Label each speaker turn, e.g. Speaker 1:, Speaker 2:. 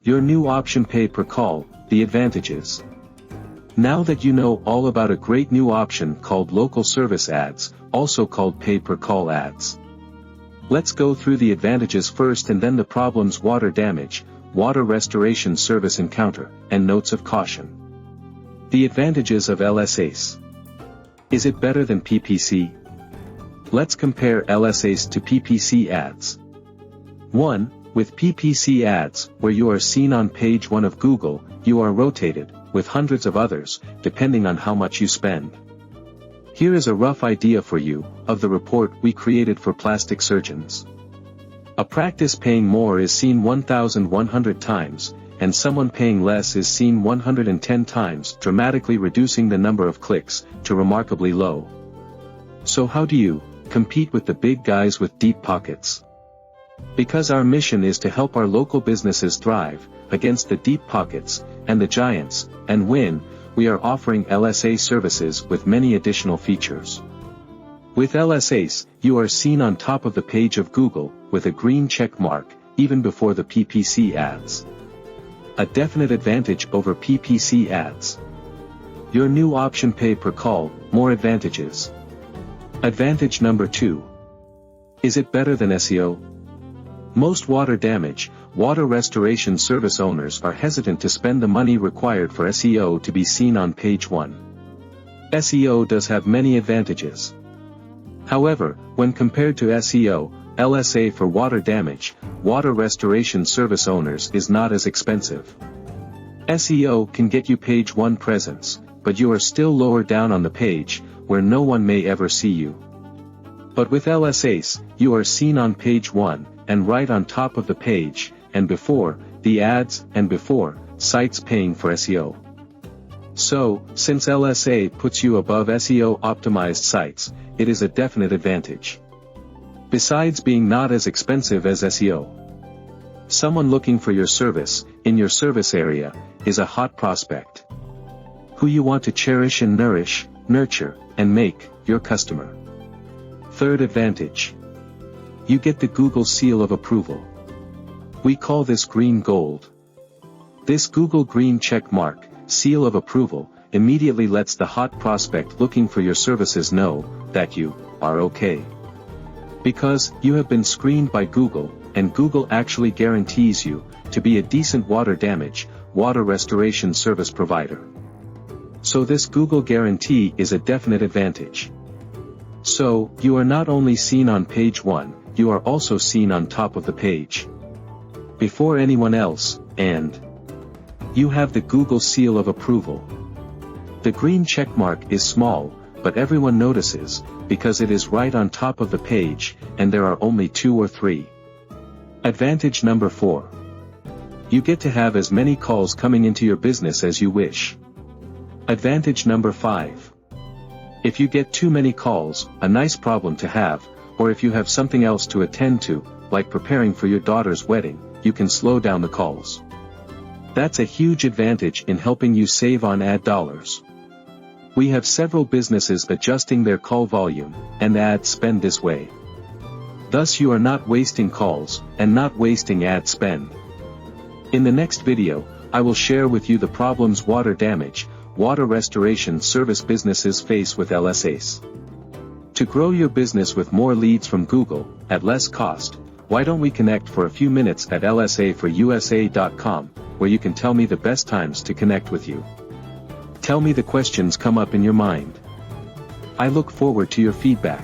Speaker 1: Your new option pay per call, the advantages. Now that you know all about a great new option called local service ads, also called pay per call ads. Let's go through the advantages first and then the problems: water damage, water restoration service encounter, and notes of caution. The advantages of LSAs. Is it better than PPC? Let's compare LSAs to PPC ads. 1. With PPC ads, where you are seen on page 1 of Google, you are rotated, with hundreds of others, depending on how much you spend. Here is a rough idea for you, of the report we created for plastic surgeons. A practice paying more is seen 1,100 times, and someone paying less is seen 110 times, dramatically reducing the number of clicks, to remarkably low. So how do you compete with the big guys with deep pockets? Because our mission is to help our local businesses thrive, against the deep pockets, and the giants, and win, we are offering LSA services with many additional features. With LSAs, you are seen on top of the page of Google, with a green check mark, even before the PPC ads. A definite advantage over PPC ads. Your new option pay per call, more advantages. Advantage number 2. Is it better than SEO? Most water damage, water restoration service owners are hesitant to spend the money required for SEO to be seen on page 1. SEO does have many advantages. However, when compared to SEO, LSA for water damage, water restoration service owners is not as expensive. SEO can get you page 1 presence, but you are still lower down on the page, where no one may ever see you. But with LSAs, you are seen on page 1, and right on top of the page, and before, the ads, and before, sites paying for SEO. So, since LSA puts you above SEO optimized sites, it is a definite advantage. Besides being not as expensive as SEO. Someone looking for your service, in your service area, is a hot prospect. Who you want to cherish and nourish, nurture, and make your customer. Third advantage. You get the Google seal of approval. We call this green gold. This Google green check mark, seal of approval, immediately lets the hot prospect looking for your services know that you are okay. Because you have been screened by Google, and Google actually guarantees you to be a decent water damage, water restoration service provider. So this Google guarantee is a definite advantage. So, you are not only seen on page 1, you are also seen on top of the page. Before anyone else, and you have the Google seal of approval. The green checkmark is small, but everyone notices, because it is right on top of the page, and there are only 2 or 3. Advantage number 4. You get to have as many calls coming into your business as you wish. Advantage number 5. If you get too many calls, a nice problem to have, or if you have something else to attend to, like preparing for your daughter's wedding, you can slow down the calls. That's a huge advantage in helping you save on ad dollars. We have several businesses adjusting their call volume, and ad spend this way. Thus you are not wasting calls, and not wasting ad spend. In the next video, I will share with you the problems water damage, water restoration service businesses face with LSAs. To grow your business with more leads from Google, at less cost, why don't we connect for a few minutes at lsaforusa.com, where you can tell me the best times to connect with you. Tell me the questions come up in your mind. I look forward to your feedback.